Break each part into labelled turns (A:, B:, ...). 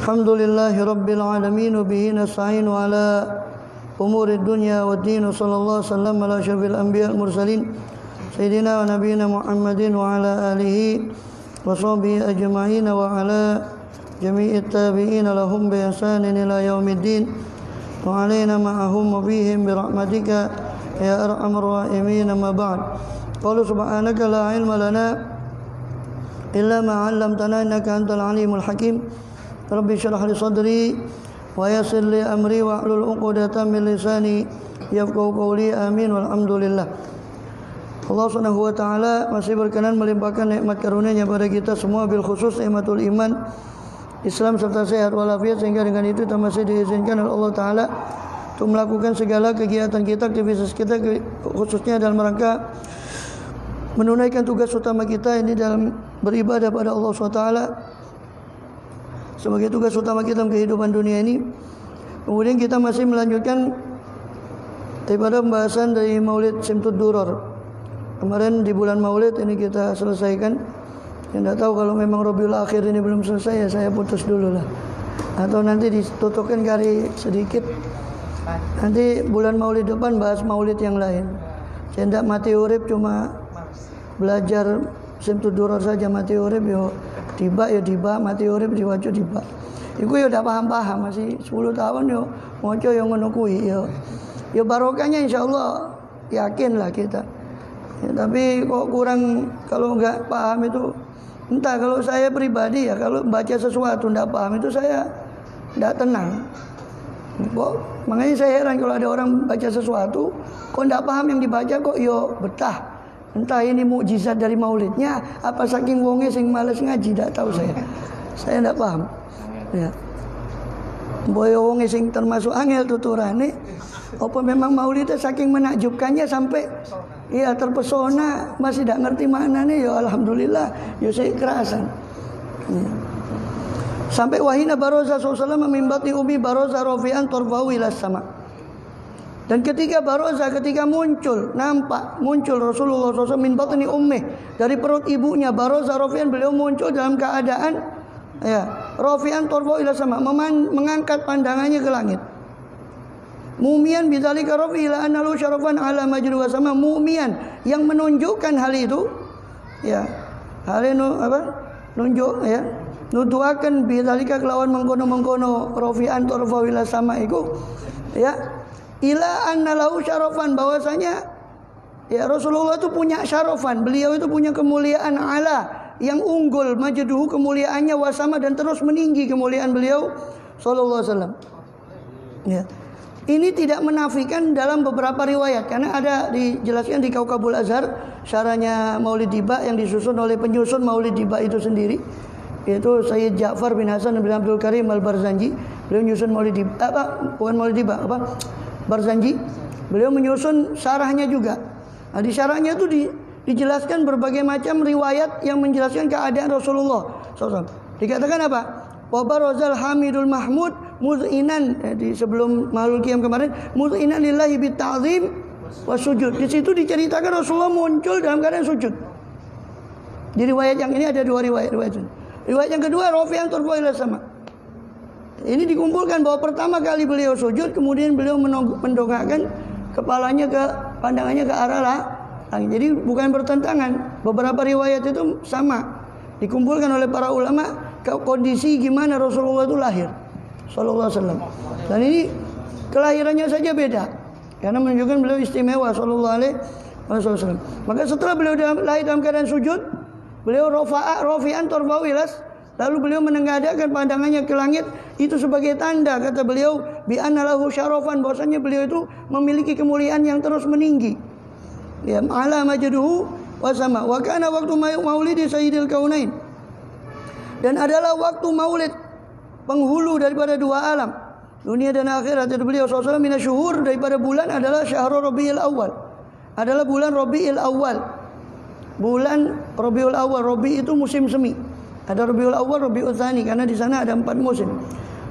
A: Alhamdulillahi Rabbil Alamin wa bihi nasta'inu ala umuri dunya wa din. Sallallahu sallam ala syafil anbiya mursalin Sayyidina wa nabiyina Muhammadin wa ala alihi wa sahbihi ajma'in wa ala jami'it tabi'in lahum bi ihsanin ila yaumiddin wa alaina ma'ahum wa bihim bi rahmatika ya arhamar rahimin. Amma ba'd. Qala subhanaka la ilma lana illa ma 'allamtana innaka antal alimul hakim. Rabbi syrah li sadri wa yassir li amri wa hlul 'uqdatam min lisani yafqahu qawli. Amin walhamdulillah. Allah Subhanahu wa taala masih berkenan melimpahkan nikmat karunia-Nya pada kita semua, bil khusus nikmatul iman, Islam serta sehat walafiat, sehingga dengan itu kita masih diizinkan oleh Allah taala untuk melakukan segala kegiatan kita, aktivitas kita, khususnya dalam rangka menunaikan tugas utama kita ini dalam beribadah pada Allah SWT sebagai tugas utama kita dalam kehidupan dunia ini. Kemudian kita masih melanjutkan daripada pembahasan dari Maulid Simtud Duror. Kemarin di bulan Maulid ini kita selesaikan. Yang tidak tahu kalau memang Rabiul Akhir ini belum selesai, ya saya putus dulu lah, atau nanti ditutupkan kali sedikit. Nanti bulan Maulid depan bahas Maulid yang lain. Saya tidak mati urip, cuma belajar Simtud Duror saja. Mati urip yo tiba ya tiba, mati urip diwaca tiba. Iku yo udah paham-paham, masih 10 tahun yo moco yo ngono kuwi yo. Yo barokahnya insyaallah yakin lah kita. Ya, tapi kok kurang kalau enggak paham itu. Entah, kalau saya pribadi ya kalau baca sesuatu enggak paham itu saya enggak tenang. Kok makanya saya heran kalau ada orang baca sesuatu kok enggak paham yang dibaca kok yo betah. Entah ini mukjizat dari maulidnya apa saking wonge sing males ngaji, tidak tahu saya. Saya tidak paham. Ya. Boyo wonge sing termasuk angel tuturane, apa memang maulidnya saking menakjubkannya sampai ya terpesona, masih tidak ngerti maknanya. Ya alhamdulillah, ya saya kerasan. Ya. Sampai wahina baroza sallallahu memimbati umi baroza rafi'an tarfau ila sama. Dan ketika baroza, ketika muncul, nampak muncul Rasulullah SAW min batni ummih, dari perut ibunya, baroza rafi'an, beliau muncul dalam keadaan ya rafi'an tarfau ila sama, mengangkat pandangannya ke langit. Mumian bidzalika rafi ila anna lahu syarafan ala majru wa sama, mumian yang menunjukkan hal itu ya. Hal itu apa? Nunjuk ya. Nuduhaken bidzalika kelawan mengkono-mengkono rafi'an tarfau ila sama iku ya. Ila anna lahu syarafan, bahwasanya ya Rasulullah itu punya syarafan, beliau itu punya kemuliaan ala yang unggul, majduhu kemuliaannya, wasama dan terus meninggi kemuliaan beliau sallallahu alaihi wasallam. Ya. Ini tidak menafikan dalam beberapa riwayat, karena ada dijelaskan di Kaukabul Azhar, syarahnya Maulid Diba yang disusun oleh penyusun Maulid Diba itu sendiri, yaitu Sayyid Ja'far bin Hasan bin Abdul Karim Al-Barzanji. Beliau menyusun Maulid Diba, bukan Maulid Diba, Barzanji. Beliau menyusun syarahnya juga. Nah, di syarahnya itu dijelaskan berbagai macam riwayat yang menjelaskan keadaan Rasulullah SAW. Dikatakan apa? Wa barazal hamidul mahmud muz'inan, di sebelum Maulul Qiyam kemarin, muz'inan lillahi bitta'zim wa sujud. Di situ diceritakan Rasulullah muncul dalam keadaan sujud. Di riwayat yang ini ada dua riwayat. Riwayat yang kedua rafi'an tarfau ila sama. Ini dikumpulkan bahwa pertama kali beliau sujud, kemudian beliau mendongakkan kepalanya pandangannya ke arah langit. Jadi bukan bertentangan. Beberapa riwayat itu sama. Dikumpulkan oleh para ulama kondisi gimana Rasulullah itu lahir sallallahu alaihi wasallam. Dan ini kelahirannya saja beda, karena menunjukkan beliau istimewa sallallahu alaihi wasallam. Maka setelah beliau lahir dalam keadaan sujud, beliau rafi'an tarfau ila, lalu beliau menengadahkan pandangannya ke langit. Itu sebagai tanda, kata beliau, bi anna lahu syarafan, bahwasanya beliau itu memiliki kemuliaan yang terus meninggi. Ya, ala majduhu wa sama. Wa kana waktu maulidi sayyidil kaunain. Dan adalah waktu maulid penghulu daripada dua alam, dunia dan akhirat. Itu beliau sallallahu alaihi wasallam daripada bulan adalah syahrul Rabiul Awal. Adalah bulan Rabiul Awal. Bulan Rabiul Awal, Rabi itu musim semi. Ada Rabiul Awal, Rabiul Tsani, karena di sana ada 4 musim.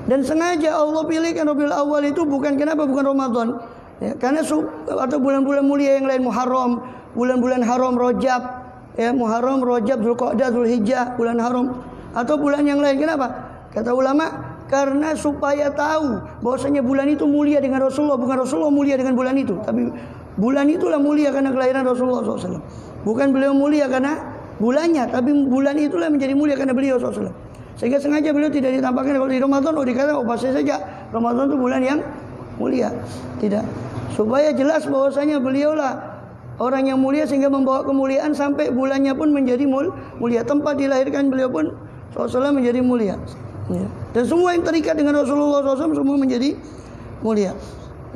A: Dan sengaja Allah pilihkan Rabiul Awal itu bukan Ramadan, ya, karena atau bulan-bulan mulia yang lain, Muharram, bulan-bulan haram, Rajab, ya, Muharram, Rajab, Dzulqa'dah, Dzulhijjah, bulan haram, atau bulan yang lain. Kenapa? Kata ulama, karena supaya tahu bahwasanya bulan itu mulia dengan Rasulullah, bukan Rasulullah mulia dengan bulan itu, tapi bulan itulah mulia karena kelahiran Rasulullah SAW. Bukan beliau mulia karena bulannya, tapi bulan itulah menjadi mulia karena beliau SAW. Sehingga sengaja beliau tidak ditampakkan kalau di Ramadan, dikatakan pasti saja Ramadan itu bulan yang mulia. Tidak, supaya jelas bahwasanya beliaulah orang yang mulia sehingga membawa kemuliaan sampai bulannya pun menjadi mulia. Tempat dilahirkan beliau pun SAW menjadi mulia. Ya. Dan semua yang terikat dengan Rasulullah SAW semua menjadi mulia.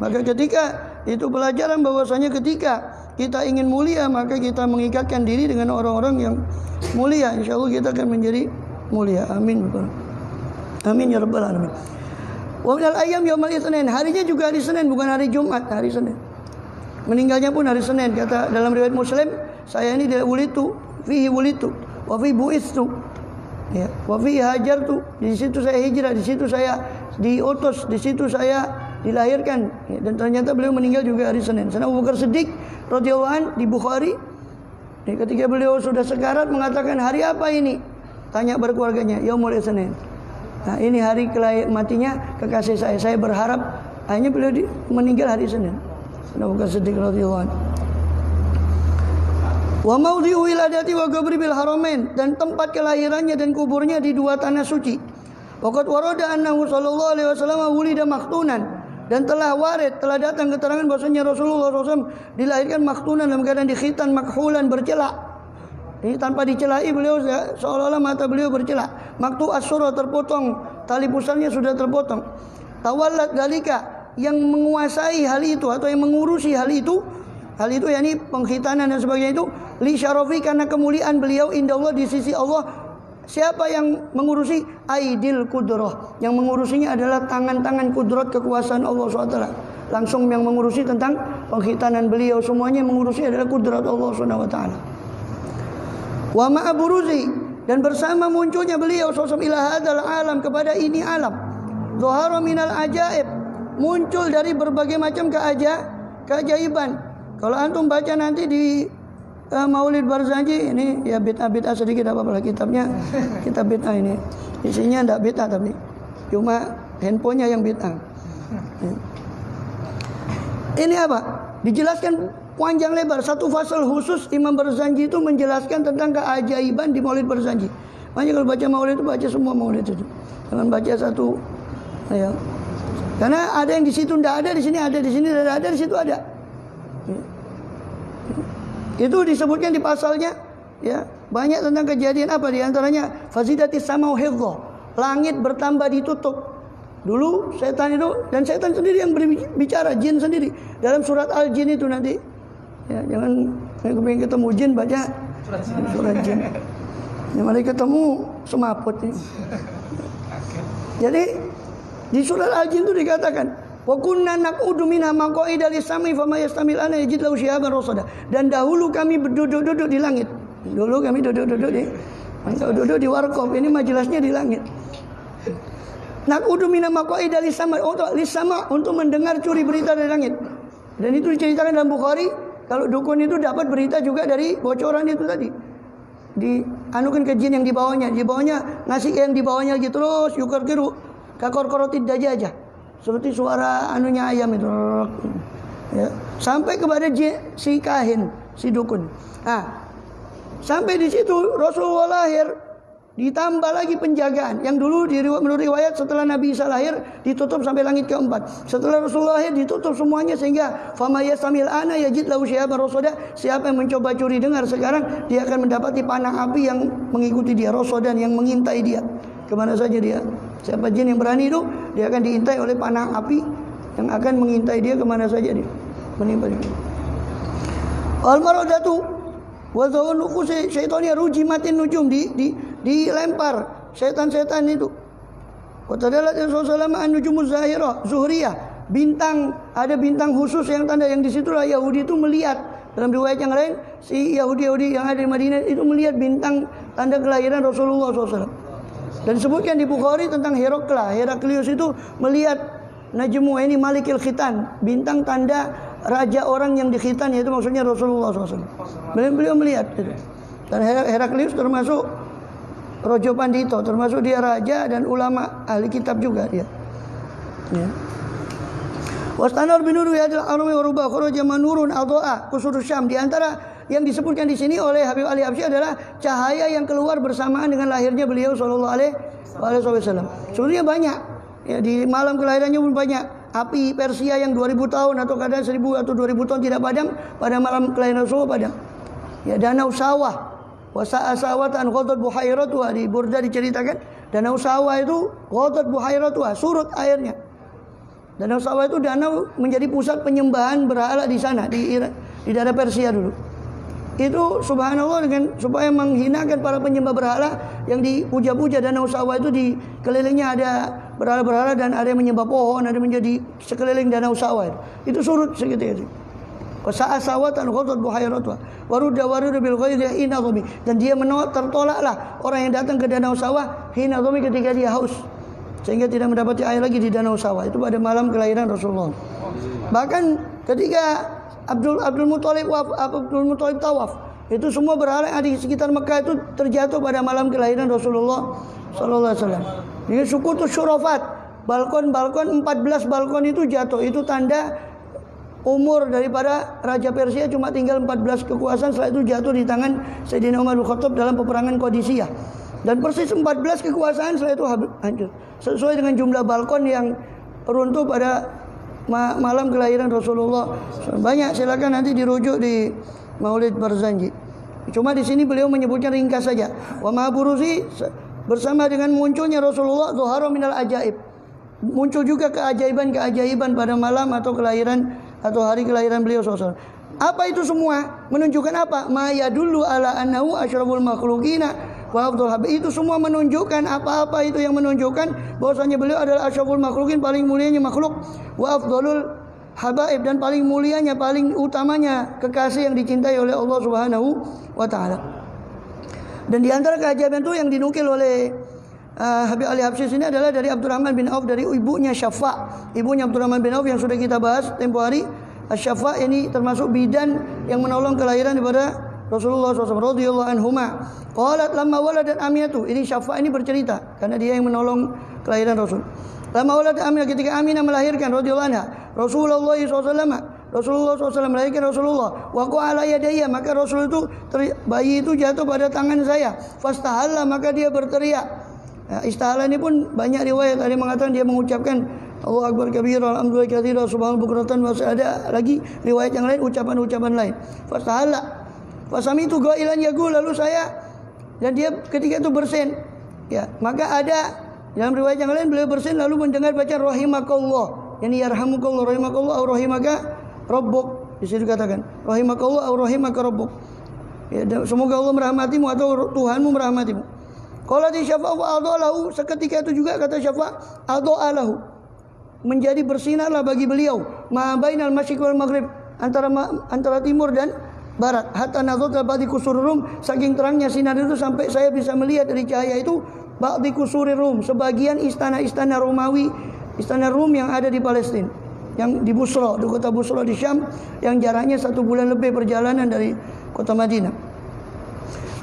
A: Maka ketika itu pelajaran bahwasanya ketika kita ingin mulia, maka kita mengikatkan diri dengan orang-orang yang mulia. Insya Allah kita akan menjadi mulia. Amin. Amin ya rabbal alamin. Wa minal ayyam yaumul itsnin. Harinya juga hari Senin, bukan hari Jumat, hari Senin. Meninggalnya pun hari Senin. Kata dalam riwayat Muslim, saya ini wulitu fihi wulitu wa fi bu'istu. Ya, wa fi hajartu, di situ saya hijrah, di situ saya diutus, di situ saya dilahirkan. Ya, dan ternyata beliau meninggal juga hari Senin. Sayyidina Abu Bakar Siddiq radhiyallahu anhu di Bukhari, ya, ketika beliau sudah sekarat mengatakan, hari apa ini? Tanya berkeluarganya, yaumul itsnin. Nah, ini hari matinya kekasih saya. Saya berharap hanya beliau meninggal hari Senin. Sayyidina Abu Bakar Siddiq radhiyallahu anhu. Wa maudhi'u wiladati wa qabri bil haramain, dan tempat kelahirannya dan kuburnya di dua tanah suci. Waqad warada annahu sallallahu alaihi wasallam wulida maktunan, dan telah datang keterangan bahwasanya Rasulullah SAW dilahirkan maktunan dalam keadaan dikhitan makhulan bercelak. Ini tanpa dicelai, beliau seolah-olah mata beliau bercelak. Maktu as-surah terpotong, tali pusarnya sudah terpotong. Tawallat dalika, yang menguasai hal itu atau yang mengurusi hal itu yakni pengkhitanan dan sebagainya itu, li syarafi, karena kemuliaan beliau indallah di sisi Allah. Siapa yang mengurusi? Aidil kudrah, yang mengurusinya adalah tangan-tangan kudrat kekuasaan Allah SWT. Langsung yang mengurusi tentang pengkhitanan beliau, semuanya mengurusi adalah kudrat Allah SWT. Wa ma'a buruzi, dan bersama munculnya beliau SAW ila hadal alam, kepada ini alam, zahara minal ajaib, muncul dari berbagai macam keajaiban. Kalau antum baca nanti di Maulid Barzanji, ini ya bid'ah sedikit, apa-apa kitabnya, kitab bid'ah ini. Isinya enggak bid'ah, tapi cuma handphonenya yang bid'ah. Ini apa? Dijelaskan panjang lebar, satu fasal khusus Imam Barzanji itu menjelaskan tentang keajaiban di Maulid Barzanji. Makanya kalau baca Maulid itu baca semua Maulid itu. Jangan baca satu, ya. Karena ada yang di situ enggak ada, di sini ada, di sini tidak ada, di situ ada. Itu disebutkan di pasalnya, ya, banyak tentang kejadian apa di antaranya fazidatis samau hifdha, langit bertambah ditutup. Dulu setan itu, dan setan sendiri yang berbicara, jin sendiri. Dalam surat Al-Jin itu nanti, ya, jangan kepingin ketemu jin baca surat jin. Yang mari ketemu semaput nih. Jadi di surat Al-Jin itu dikatakan, wa kunna naq'udu minha maq'ida lis-sam'i fama yastamil ana yajid lahu shihaban rasada. Dan dahulu kami duduk di langit. Dulu kami duduk di warqaf. Ini majelisnya di langit. Naq'udu minha maq'ida lis-sam'i, untuk mendengar curi berita dari langit. Dan itu diceritakan dalam Bukhari, kalau dukun itu dapat berita juga dari bocoran itu tadi. Dianukan ke jin yang di bawahnya ngasih yang di bawahnya lagi terus yukarkiru kakorkorotid dajajah. Seperti suara anunya ayam itu, ya, sampai kepada si kahin, si dukun. Nah, sampai di situ Rasulullah lahir, ditambah lagi penjagaan. Yang dulu menurut riwayat setelah Nabi Isa lahir ditutup sampai langit keempat. Setelah Rasulullah lahir ditutup semuanya, sehingga fama yasamil ana yajid lahu shihaban rasada. Siapa yang mencoba curi dengar sekarang, dia akan mendapati panah api yang mengikuti dia, rasadan, yang mengintai dia kemana saja dia. Siapa jin yang berani itu, dia akan diintai oleh panah api yang akan mengintai dia kemana saja dia, menimpa dia. Al-maradatu wa zawnuku syaitania rujimatin nujum, dilempar setan-setan itu. Wa tadalat Rasulullah an nujumuz zahirah zuhriyah, bintang, ada bintang khusus yang tanda, yang di situlah Yahudi itu melihat. Dalam riwayat yang lain, si Yahudi yang ada di Madinah itu melihat bintang tanda kelahiran Rasulullah SAW. Dan disebutkan di Bukhari tentang Heraklius itu melihat najmu ini malikil khitan, bintang tanda raja orang yang dikhitan, yaitu maksudnya Rasulullah SAW. Beliau melihat itu. Dan Heraklius termasuk Rojo Pandito, termasuk dia raja dan ulama ahli kitab juga dia. Ya. Wastanar bin Nuri adalah arumi waruba kharaja manurun adha'a kusur Syam. Di antara yang disebutkan di sini oleh Habib Ali Habsyi adalah cahaya yang keluar bersamaan dengan lahirnya beliau sallallahu alaihi wasallam. Sebenarnya banyak. Ya, di malam kelahirannya pun banyak. Api Persia yang 2000 tahun atau kadang 1000 atau 2000 tahun tidak padam, pada malam kelahiran Rasulullah padam. Ya, danau sawah. Wasa'a sawatan ghadat buhairatuha, di Burda diceritakan danau sawah itu ghadat buhairatuha, surut airnya. Danau sawah itu danau menjadi pusat penyembahan berhala di sana, di daerah Persia dulu. Itu subhanallah, dengan supaya menghinakan para penyembah berhala yang dipuja-puja, danau sawah itu di kelilingnya ada berhala-berhala dan ada yang menyembah pohon, ada menjadi sekeliling danau sawah. Itu surut seketika itu. Wasa'a sawatan ghadat buhairatuha waruda bil ghairi hina dhumi, dan dia tertolaklah orang yang datang ke danau sawah hina dhumi, ketika dia haus, sehingga tidak mendapati air lagi di danau sawah. Itu pada malam kelahiran Rasulullah. Bahkan ketika Abdul Muthalib tawaf, itu semua berhala yang ada di sekitar Mekah itu terjatuh pada malam kelahiran Rasulullah sallallahu alaihi wasallam. Ini sukutu syurafat, balkon 14 balkon itu jatuh. Itu tanda umur daripada Raja Persia cuma tinggal 14 kekuasaan. Setelah itu jatuh di tangan Sayyidina Umar bin Khattab dalam peperangan Qadisiyah. Dan persis 14 kekuasaan setelah itu hancur, sesuai dengan jumlah balkon yang runtuh pada malam kelahiran Rasulullah. Banyak, silakan nanti dirujuk di Maulid Barzanji. Cuma di sini beliau menyebutkan ringkas saja. Wa ma buruzi, bersama dengan munculnya Rasulullah, zuhara minal ajaib, muncul juga keajaiban-keajaiban pada malam atau kelahiran atau hari kelahiran beliau SAW. Apa itu semua? Menunjukkan apa? Ma yadullu ala annahu asyraful makhluqina wa afdhal habib. Itu semua menunjukkan apa-apa itu yang menunjukkan bahwasanya beliau adalah asyraful makhluqin, paling mulianya makhluk, wa afdhalul habaib, dan paling mulianya, paling utamanya kekasih yang dicintai oleh Allah Subhanahu wa taala. Dan di antara keajaiban itu yang dinukil oleh Habib Ali Habsyi ini adalah dari Abdurrahman bin Auf, dari ibunya Syafa. Ibunya Abdurrahman bin Auf yang sudah kita bahas tempo hari. Syafa ini termasuk bidan yang menolong kelahiran daripada Rasulullah SAW radhiyallahu anhuma. Qalat lamma waladat Aminatu. Ini Syafa ini bercerita karena dia yang menolong kelahiran Rasul. Lamma waladat Aminah, ketika Aminah melahirkan radhiyallahu anha Rasulullah SAW melahirkan Rasulullah. Wa qala yadayya, maka Rasul itu bayi itu jatuh pada tangan saya. Fastahalla, maka dia berteriak. Ya, istilah ini pun banyak riwayat, ada yang mengatakan dia mengucapkan Allahu Akbar kabira, alhamdulillah katsira, subhanallah bukratan, masih ada lagi riwayat yang lain, ucapan-ucapan lain. Fastahala, fasami itu ghailan yaqul, lalu saya, dan dia ketika itu bersin. Ya, maka ada dalam riwayat yang lain beliau bersin lalu mendengar bacaan rahimakallah, yani yarhamukallah, rahimakallah atau rahimaka rabbuk. Di situ dikatakan rahimakallah atau rahimaka rabbuk. Ya, semoga Allah merahmatimu atau Tuhanmu merahmatimu. Qala di Syafa' wa adhalahu, seketika itu juga kata Syafa' adhalahu, menjadi bersinarlah bagi beliau ma bainal masyriq wal maghrib, antara timur dan barat. Hatta nadhata ba'di kusuri Rum, saking terangnya sinar itu sampai saya bisa melihat dari cahaya itu ba'di kusuri Rum, sebagian istana-istana Romawi, istana Rum yang ada di Palestina, yang di Busra, di kota Busra di Syam, yang jaraknya 1 bulan lebih perjalanan dari kota Madinah.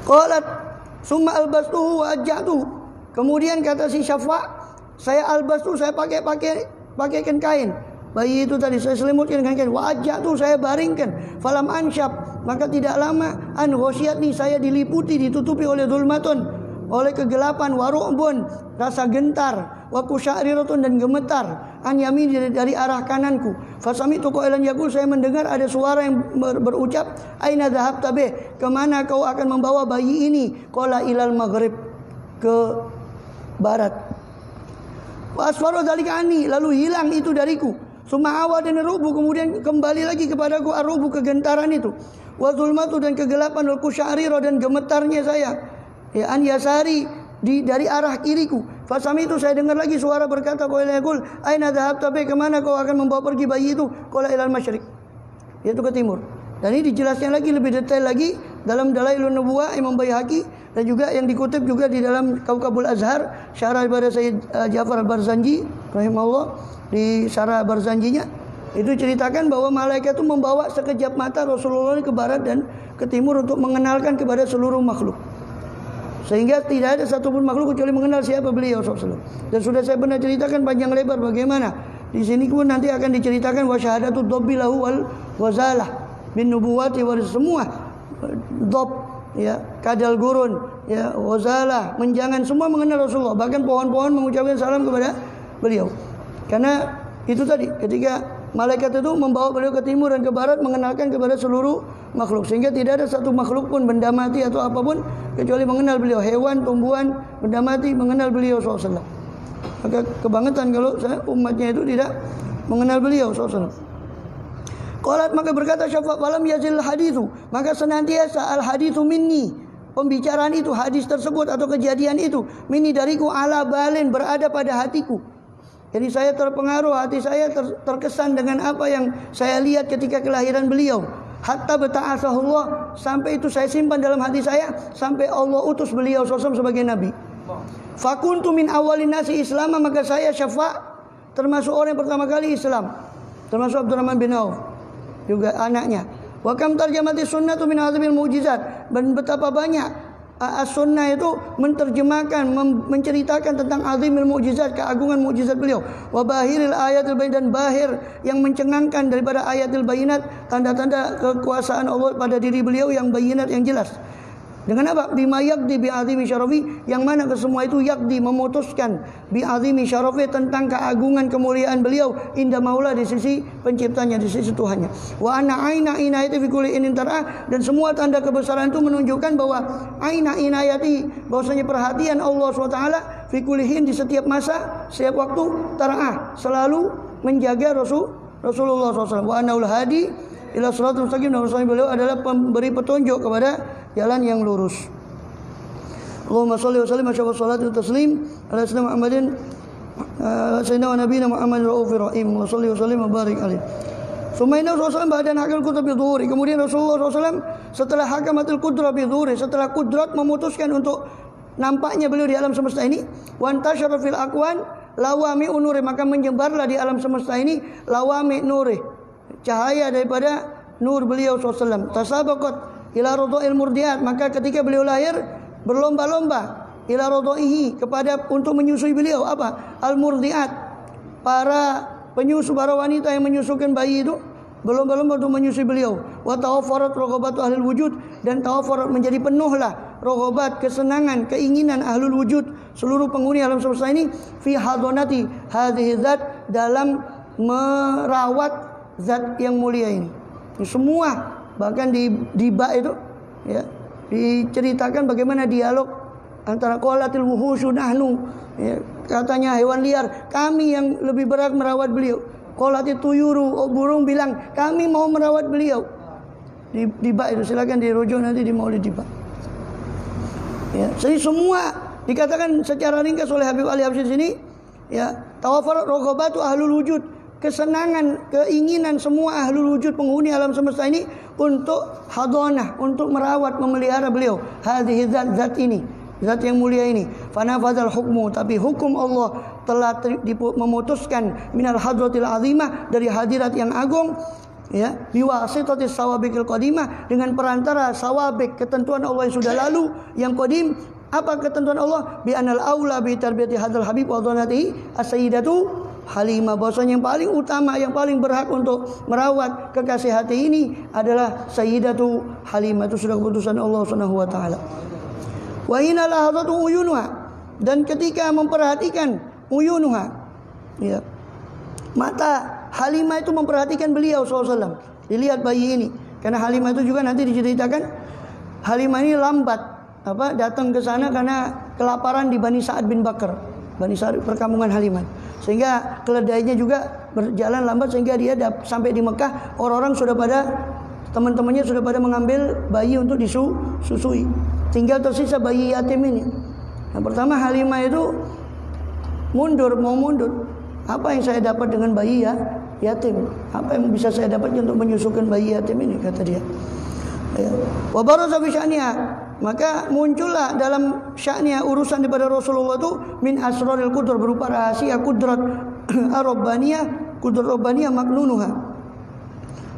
A: Qalat summa albastuhu wa ajjatuhu, kemudian kata si Syafa', saya albastu, saya pakaikan kain bayi itu tadi, saya selimutkan dengan kain, wa ajjatuhu, saya baringkan, falam ansyab, maka tidak lama an ghasyatni, saya diliputi, ditutupi oleh zulmatun, oleh kegelapan, wa ru'bun, rasa gentar, wa kusya'riratun, dan gemetar, an yamin, dari arah kananku. Fasami'tu qailan yaqul, saya mendengar ada suara yang berucap, aina dhahabta bih, kemana kau akan membawa bayi ini? Qala ilal maghrib, ke barat. Wa asfaru dzalika anni, lalu hilang itu dariku. Summa awad dan rubu, kemudian kembali lagi kepadaku arubu, kegentaran itu. Wa zulmatu, dan kegelapan, wal kusya'rira, dan gemetarnya saya. Ya, an yasari, dari arah kiriku. Fasami itu saya dengar lagi suara berkata, qala yaqul aina dhahabta bi, kemana kau akan membawa pergi bayi itu? Qala ilal masyriq, yaitu ke timur. Dan ini dijelaskan lagi lebih detail lagi dalam Dalailun Nubuwah Imam Baihaqi, dan juga yang dikutip juga di dalam Kaukabul Azhar, syarah daripada Sayyid Ja'far Al-Barzanji rahimahullah, di syarah Barzanjinya itu ceritakan bahwa malaikat itu membawa sekejap mata Rasulullah ke barat dan ke timur untuk mengenalkan kepada seluruh makhluk. Sehingga tidak ada satupun makhluk kecuali mengenal siapa beliau SAW. Dan sudah saya pernah ceritakan panjang lebar bagaimana di sini pun nanti akan diceritakan wa syahadatu dhabbi lahu wal wazalah bin nubuwati wa semua dhab, ya, kadal gurun, ya, wazalah, menjangan, semua mengenal Rasulullah. Bahkan pohon-pohon mengucapkan salam kepada beliau. Karena itu tadi, ketika malaikat itu membawa beliau ke timur dan ke barat, mengenalkan kepada seluruh makhluk, sehingga tidak ada satu makhluk pun, benda mati atau apapun, kecuali mengenal beliau. Hewan, tumbuhan, benda mati mengenal beliau SAW. Maka kebangetan kalau umatnya itu tidak mengenal beliau SAW. Qalat, maka berkata Syafa' falam yazil hadithu, maka senantiasa al hadithu minni, pembicaraan itu, hadis tersebut atau kejadian itu, minni dariku, ala balin, berada pada hatiku. Jadi saya terpengaruh, hati saya terkesan dengan apa yang saya lihat ketika kelahiran beliau. Hatta bata'asahullah, sampai itu saya simpan dalam hati saya, sampai Allah utus beliau SAW sebagai Nabi. Fakuntu min awalin nasi Islam, maka saya Syafa' termasuk orang yang pertama kali Islam, termasuk Abdurrahman bin Auf, juga anaknya. Wa kam tarjamati sunnatu min azmil mu'jizat, dan betapa banyak as-sunnah itu menerjemahkan, menceritakan tentang azimil mukjizat, keagungan mukjizat beliau. Wa bahiril ayatil bayin, dan bahir yang mencengangkan daripada ayatil bayinat, tanda-tanda kekuasaan Allah pada diri beliau yang bayinat, yang jelas. Dengan apa? Bima yakdi bi'azimi syarafi, yang mana kesemua itu yakdi, memutuskan, bi'azimi syarafi, tentang keagungan kemuliaan beliau, indah maula, di sisi penciptanya, di sisi Tuhannya. Wa anna aina inayati fi kulli inin tar'ah, dan semua tanda kebesaran itu menunjukkan bahwa aina inayati, bahwasanya perhatian Allah SWT fi kulli hin, di setiap masa, setiap waktu, tar'ah, selalu menjaga Rasulullah SAW. Wa annaul hadi ila shiratal mustaqim, dan beliau adalah pemberi petunjuk kepada jalan yang lurus. Allahumma shalli wa sallim wa salatu taslim ala sayyidina Muhammadin sayyidina wa nabiyina Muhammadin raufir rahim wa shalli wa sallim wa barik alaihi. Sumaina Rasulullah ba'da hakal kutub bi dhuhuri, kemudian Rasulullah SAW setelah hakamatul qudrah bi dhuhuri, setelah kudrat memutuskan untuk nampaknya beliau di alam semesta ini, wa antasyara fil aqwan lawami unuri, maka menyebarlah di alam semesta ini lawami nuri, cahaya daripada nur beliau SAW. Tasabaqat ila rodha'il murdiat, maka ketika beliau lahir berlomba-lomba, ila rodha'ihi, kepada untuk menyusui beliau, apa? Al murdiat, para penyusu, para wanita yang menyusukan bayi itu berlomba-lomba untuk menyusui beliau. Wa tawaffarat raghabatu ahlul wujud, dan tawaffarat, menjadi penuhlah raghabat, kesenangan, keinginan ahlul wujud, seluruh penghuni alam semesta ini, fi hadonati hadhihi zat, dalam merawat zat yang mulia ini. Semua, bahkan di bab itu, ya, diceritakan bagaimana dialog antara qalatil wuhushu nahnu, ya, katanya hewan liar, kami yang lebih berat merawat beliau. Qalatit tuyuru, burung bilang kami mau merawat beliau. Di bab itu silakan dirujuk nanti di Maulid di bab. Ya, jadi semua dikatakan secara ringkas oleh Habib Ali Habsyi di sini, ya, tawaffarat raghabatu ahlul wujud, kesenangan, keinginan semua ahlul wujud, penghuni alam semesta ini, untuk hadonah, untuk merawat, memelihara beliau. Hadhihi zat ini, zat yang mulia ini. Fanafadzal hukmu, tapi hukum Allah telah memutuskan minal hadratil azimah, dari hadirat yang agung, ya, biwasitatis sawabiqil qadimah, dengan perantara sawabik, ketentuan Allah yang sudah lalu, yang qadim. Apa ketentuan Allah? Bi anal aula bi tarbiyati hadzal habib wa dhanatihi as-sayyidatu Halimah, bahwasanya yang paling utama, yang paling berhak untuk merawat kekasih hati ini adalah Sayyidatu Halimah. Itu sudah keputusan Allah Subhanahu wa taala. Wa inna lahadatu uyunuha, dan ketika memperhatikan uyunuha, ya, mata Halimah itu memperhatikan beliau SAW. Dilihat bayi ini, karena Halimah itu juga nanti diceritakan, Halimah ini lambat datang ke sana karena kelaparan di Bani Sa'ad bin Bakar, Bani Sa'ad, perkampungan Halimah. Sehingga keledainya juga berjalan lambat, sehingga dia sampai di Mekah, orang-orang sudah pada, teman-temannya sudah pada mengambil bayi untuk disusui. Tinggal tersisa bayi yatim ini. Nah, pertama Halimah itu mau mundur. Apa yang saya dapat dengan bayi yatim? Apa yang bisa saya dapatkan untuk menyusukan bayi yatim ini, kata dia. Wa baraza fi sya'niha, maka muncullah dalam sya'niha, urusan daripada Rasulullah itu, min asraril qudrat, berupa rahasia kudrat ar-rabbaniyah, kudrat rabbaniyah maknunuha.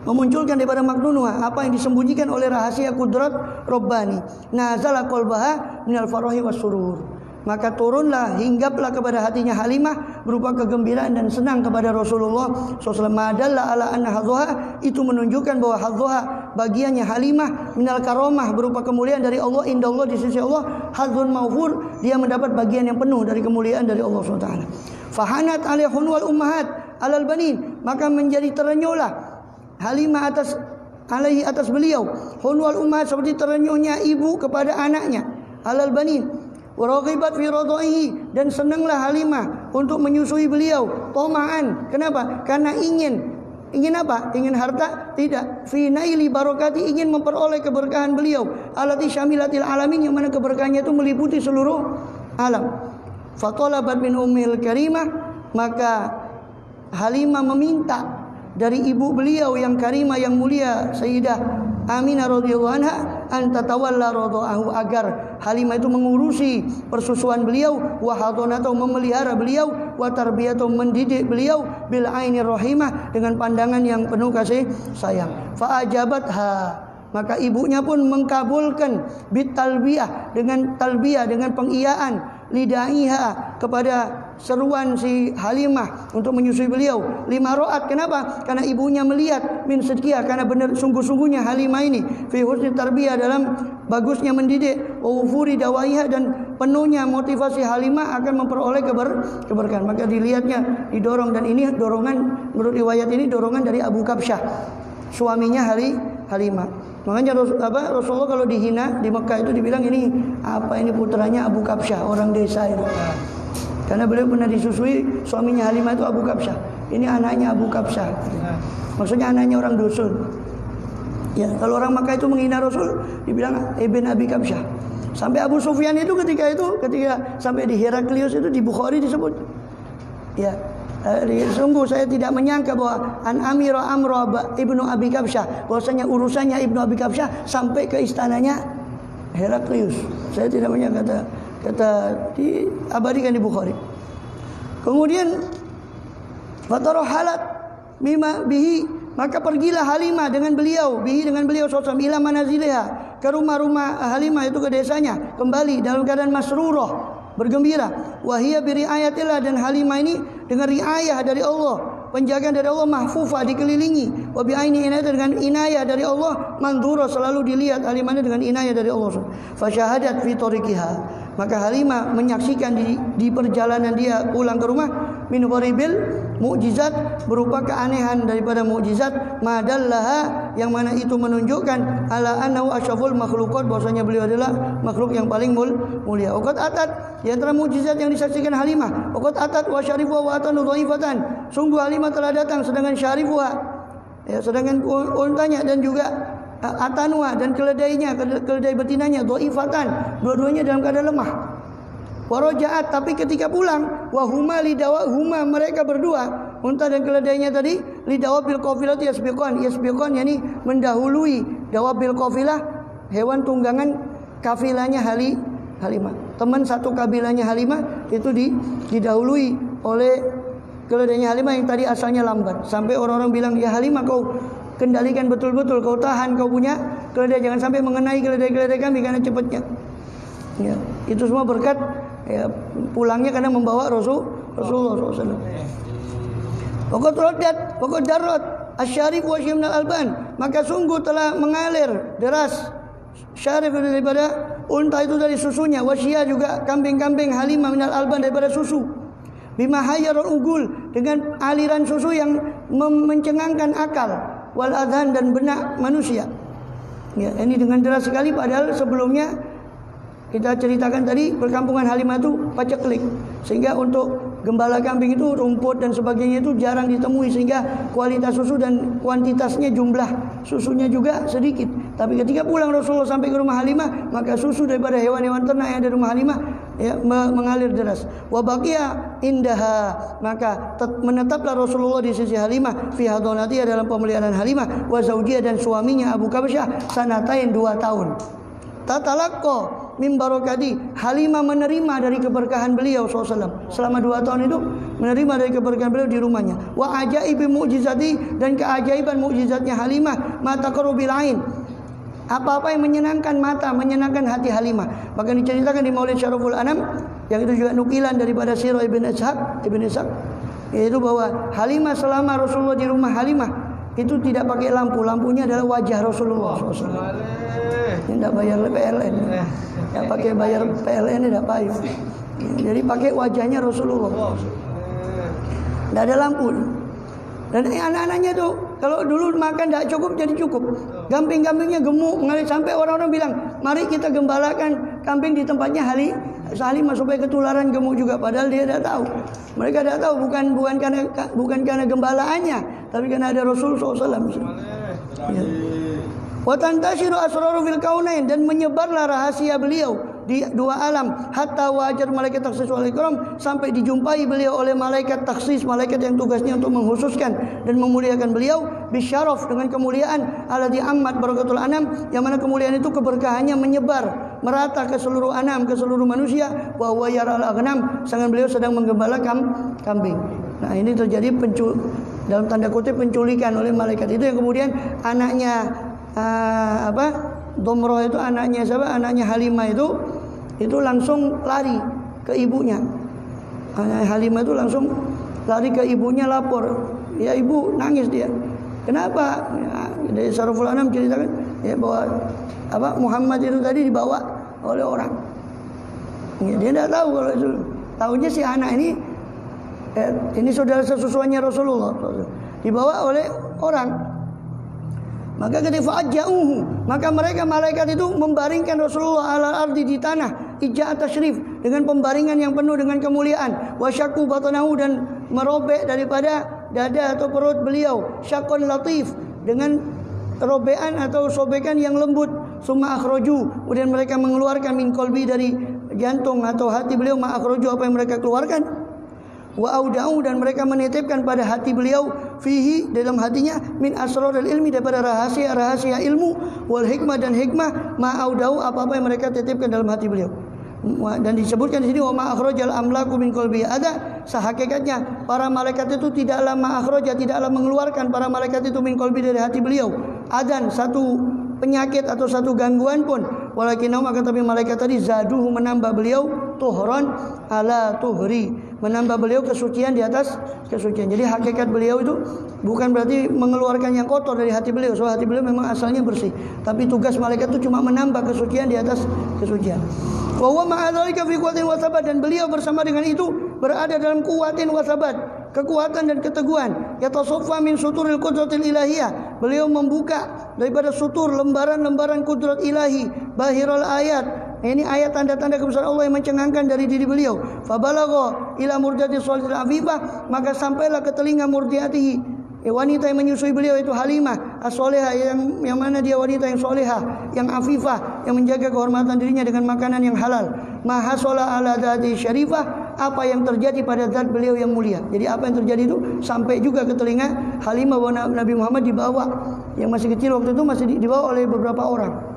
A: memunculkan daripada maknunuha apa yang disembunyikan oleh rahasia kudrat Rabbani. Nazala qalbaha minal farahi wassurur. Maka turunlah, hinggaplah kepada hatinya Halimah berupa kegembiraan dan senang kepada Rasulullah SAW. Madalla ala anna hadzuha, itu menunjukkan bahwa hadzuha, bagiannya Halimah, minal karomah, berupa kemuliaan dari Allah, indallah, di sisi Allah, hadzun maufur, dia mendapat bagian yang penuh dari kemuliaan dari Allah SWT. Fahanat alaihun wal ummahat alal banin, maka menjadi terenyuhlah Halimah atas beliau, hunwal ummahat, seperti terenyuhnya ibu kepada anaknya, alal banin. Waraghibat fi radaihi, dan senanglah Halimah untuk menyusui beliau, toma'an. Kenapa? Karena ingin apa? Ingin harta? Tidak. Fi naili barakati, ingin memperoleh keberkahan beliau. Alati syamilatil alamin, yang mana keberkahannya itu meliputi seluruh alam. Fatalabat min ummil karimah, maka Halimah meminta dari ibu beliau yang karimah, yang mulia, Sayyidah Aminah radhiyallahu anha, an tatawalla radha'ahu, agar Halimah itu mengurusi persusuan beliau, wa hadonatahu, memelihara beliau, wa tarbiyatahu, mendidik beliau, bil ainir rahimah, dengan pandangan yang penuh kasih sayang. Fa ajabatha, maka ibunya pun mengkabulkan bit talbiyah, dengan talbiyah, dengan pengiyaan, lidaiha, kepada seruan si Halimah untuk menyusui beliau. Lima ro'at, kenapa? Karena ibunya melihat min sidqiyah, karena benar sungguh-sungguhnya Halimah ini fi husni tarbiyah, dalam bagusnya mendidik, wa wufuri dawaiha, dan penuhnya motivasi Halimah akan memperoleh keberkahan. Maka dilihatnya, didorong, dan ini dorongan, menurut riwayat ini dorongan dari Abu Kabsyah, suaminya Halimah. Makanya Rasulullah kalau dihina di Mekah itu dibilang, ini putranya Abu Kabsyah, orang desa itu. Karena beliau pernah disusui, suaminya Halimah itu Abu Kabsyah. Ini anaknya Abu Kabsyah. Maksudnya anaknya orang dusun. Ya, kalau orang Mekah itu menghina Rasul, dibilang Ibn Abi Kabsyah. Sampai Abu Sufyan itu ketika sampai di Heraklius itu, di Bukhari disebut. Ya. Sungguh saya tidak menyangka bahwa an Amira Amro Ibnu Abi Kabsyah, bahwasanya urusannya Ibnu Abi Kabsyah sampai ke istananya Heraklius. Saya tidak menyangka, kata diabadikan di Bukhari. Kemudian fatarahalat mimma bihi, maka pergilah Halimah dengan beliau, SAW, ila manaziliha, ke rumah-rumah Halimah itu, ke desanya, kembali dalam keadaan masrurah, bergembira. Wahia biri ayatillah, dan Halimah ini dengan riayah dari Allah, penjagaan dari Allah, mahfufah, dikelilingi. Wa bi aini inayah, dengan inayah dari Allah, mandhura, selalu dilihat Halimah ini dengan inayah dari Allah. Fasyahadat fi tariqiha, maka Halimah menyaksikan di perjalanan dia pulang ke rumah, min gharibil mukjizat, berupa keanehan daripada mukjizat, madallaha, yang mana itu menunjukkan ala annahu asyraful makhluqat, bahwasanya beliau adalah makhluk yang paling mulia. Waqad atat, di antara mukjizat yang disaksikan Halimah, waqad atat wa syarifu wa atanu dhaifatan, sungguh Halimah telah datang sedangkan syarifuha, ya, sedangkan untanya, dan juga atanwa, dan keledainya, keledai betinanya, dhaifatan, dua-duanya dalam keadaan lemah. Warajaat, tapi ketika pulang, wahuma lidawahuma, mereka berdua, unta dan keledainya tadi, lidawabil qafilati yasbiqan, yakni mendahului, dawabil qafilah, hewan tunggangan kafilahnya Halimah. Teman satu kabilahnya Halimah itu didahului oleh keledainya Halimah yang tadi asalnya lambat. Sampai orang-orang bilang, ya Halimah, kau kendalikan betul-betul, kau tahan, kau punya keledai, jangan sampai mengenai keledai-keledai kami karena cepatnya. Ya, itu semua berkat, ya, pulangnya karena membawa Rasulullah SAW. Pokok darat asyarif wa syimnal alban, maka sungguh telah mengalir deras syarif daripada unta itu dari susunya, wasya juga kambing-kambing Halimah minal alban, daripada susu. Bima hayyarul ugul, dengan aliran susu yang mencengangkan akal, wal adhan, dan benak manusia. Ya, ini dengan deras sekali, padahal sebelumnya kita ceritakan tadi perkampungan Halimah itu paceklik, sehingga untuk gembala kambing itu rumput dan sebagainya itu jarang ditemui, sehingga kualitas susu dan kuantitasnya, jumlah susunya juga sedikit. Tapi ketika pulang Rasulullah sampai ke rumah Halimah, maka susu daripada hewan-hewan ternak yang ada di rumah Halimah, ya, mengalir deras. Wa baqiya indaha, maka menetaplah Rasulullah di sisi Halimah, fi hadonatiha, dalam pemeliharaan Halimah, wa zaujiyah, dan suaminya Abu Kabsyah, sanatain, 2 tahun. Tatalaqqa min barakati. Halimah menerima dari keberkahan beliau SAW. Selama 2 tahun itu menerima dari keberkahan beliau di rumahnya. Wa ajaibi mu'jizati, dan keajaiban mukjizatnya Halimah, ma taqarrubil ain. Apa-apa yang menyenangkan mata, menyenangkan hati Halimah. Bahkan diceritakan di Maulid Syaraful Anam, yang itu juga nukilan daripada Sirah Ibn Ishaq, yaitu bahwa Halimah selama Rasulullah di rumah Halimah itu tidak pakai lampu. Lampunya adalah wajah Rasulullah SAW. Ini tidak bayar PLN. Ya pakai bayar PLN tidak payah. Jadi pakai wajahnya Rasulullah. Tidak ada lampu. Dan anak-anaknya tuh kalau dulu makan tidak cukup jadi cukup. Kambing-kambingnya gemuk, mengalir sampai orang-orang bilang, mari kita gembalakan kambing di tempatnya Halimah supaya ketularan gemuk juga. Padahal dia tidak tahu. Mereka tidak tahu bukan karena gembalaannya, tapi karena ada Rasul SAW. Ya. Wa tantashiru asraru fil kaunain, dan menyebarlah rahasia beliau di 2 alam, hatta wajar malaikat takhsis wal ikram, sampai dijumpai beliau oleh malaikat takhsis, malaikat yang tugasnya untuk mengkhususkan dan memuliakan beliau, bisyaraf, dengan kemuliaan, alladzi ammat barakatul anam, yang mana kemuliaan itu keberkahannya menyebar merata ke seluruh anam, ke seluruh manusia. Wa huwa yaral aghnam, sedangkan beliau sedang menggembala kambing. Nah, ini terjadi dalam tanda kutip penculikan oleh malaikat itu, yang kemudian anaknya Domroh itu anaknya siapa? Anaknya Halimah itu langsung lari ke ibunya. Anaknya Halimah itu langsung lari ke ibunya, lapor. Ya ibu, nangis dia. Kenapa? Ya, dari Syaraful Anam ceritakan ya bahwa Muhammad itu tadi dibawa oleh orang. Ya, dia tidak tahu kalau itu. Tahunya si anak ini saudara sesusuannya Rasulullah. Dibawa oleh orang. Maka ketika fa'ajja'uhu, maka mereka malaikat itu membaringkan Rasulullah ala ardi, di tanah, ija'at tasyrif, dengan pembaringan yang penuh dengan kemuliaan. Wa syakku batanahu, dan merobek daripada dada atau perut beliau, syakun latif, dengan robekan atau sobekan yang lembut. Summa akhroju, kemudian mereka mengeluarkan min qalbi, dari jantung atau hati beliau, ma akhroju, apa yang mereka keluarkan. Wa auda'u, dan mereka menitipkan pada hati beliau, fihi, dalam hatinya, min asrarul ilmi, daripada rahasia-rahasia ilmu, wal hikmah, dan hikmah, ma auda'u, apa-apa yang mereka titipkan dalam hati beliau. Dan disebutkan di sini wa ma akhrajal amlaku min qalbi. Ada sehakikatnya para malaikat itu tidaklah ma akhraja, tidaklah mengeluarkan para malaikat itu min qalbi, dari hati beliau, adan, satu penyakit atau satu gangguan pun. Walakinahum, akan tapi malaikat tadi zaduhu, menambah beliau tuhran ala tuhri, menambah beliau kesucian di atas kesucian. Jadi hakikat beliau itu bukan berarti mengeluarkan yang kotor dari hati beliau. Soal hati beliau memang asalnya bersih, tapi tugas malaikat itu cuma menambah kesucian di atas kesucian. Wa huwa ma'a dzalika fi quwwatin wa sabat, dan beliau bersama dengan itu berada dalam kuwatin wa sabat, kekuatan dan keteguhan. Yatasaffa min suturil qudratil ilahiyah, beliau membuka daripada sutur, lembaran-lembaran kudrat ilahi, bahirul ayat. Ini ayat tanda-tanda kebesaran Allah yang mencengangkan dari diri beliau. Fabalagha ila murdati shalihatil afifah, maka sampailah ke telinga murdiatihi, wanita yang menyusui beliau, itu Halimah as-solehah, yang mana dia wanita yang solehah, yang afifah, yang menjaga kehormatan dirinya dengan makanan yang halal. Mahasola ala dzati syarifah, apa yang terjadi pada zat beliau yang mulia. Jadi apa yang terjadi itu sampai juga ke telinga Halimah bahwa Nabi Muhammad dibawa, yang masih kecil waktu itu masih dibawa oleh beberapa orang.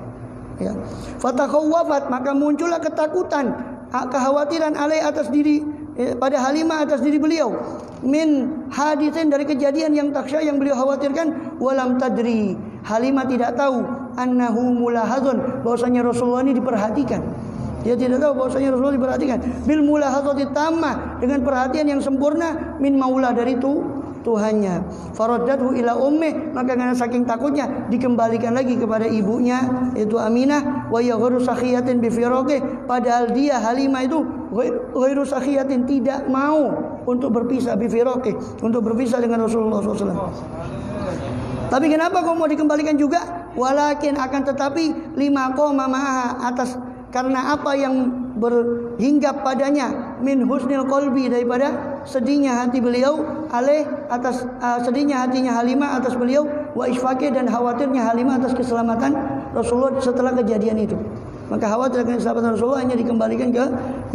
A: Ya. Fatakhawwafat, maka muncullah ketakutan, kekhawatiran alai, atas diri, pada Halimah, atas diri beliau, min haditsin, dari kejadian yang taksya, yang beliau khawatirkan. Walam tadri, Halimah tidak tahu, annahu mulahadzun, bahwasanya Rasulullah ini diperhatikan. Dia tidak tahu bahwasanya Rasulullah diperhatikan. Bil mulahadzati tammah, dengan perhatian yang sempurna, min maula, dari Tuhannya. Faraddathu ila ummih, maka karena saking takutnya dikembalikan lagi kepada ibunya, yaitu Aminah. Wa ya ghairu sakhiyatin bi firaqih, padahal dia Halimah itu ghairu sakhiyatin, tidak mau untuk berpisah, bi firaqih, untuk berpisah dengan Rasulullah SAW. Tapi kenapa kau mau dikembalikan juga? Walakin, akan tetapi, lima qoma ma'aha, atas karena apa yang berhinggap padanya, min husnil qalbi, daripada sedihnya hati beliau, atas sedihnya hatinya Halimah atas beliau, wa isfaqih, dan khawatirnya Halimah atas keselamatan Rasulullah setelah kejadian itu. Maka khawatir akan keselamatan Rasulullah, hanya dikembalikan ke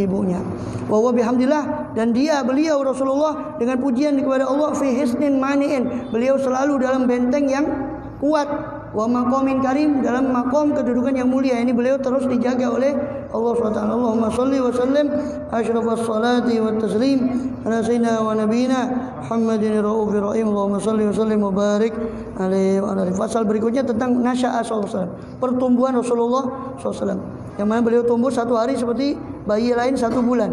A: ibunya. Wa huwa bihamdillah, dan beliau Rasulullah dengan pujian kepada Allah, fi hisnin mani'in, beliau selalu dalam benteng yang kuat. wa maqamin karim, dalam maqam kedudukan yang mulia. Ini beliau terus dijaga oleh Allah SWT. Allahumma shalli wa sallim asyrafas salati wa taslim ala sayyidina wa nabiyina Muhammadin raufir rahim. Allahumma shalli wa sallim wa barik alaihi wa alihi. Pasal berikutnya tentang nasya'a sallallahu, pertumbuhan Rasulullah SAW, yang mana beliau tumbuh satu hari seperti bayi lain 1 bulan.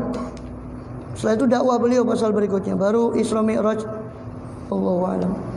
A: Setelah itu dakwah beliau pasal berikutnya, baru Isra Mi'raj. Allahu a'lam.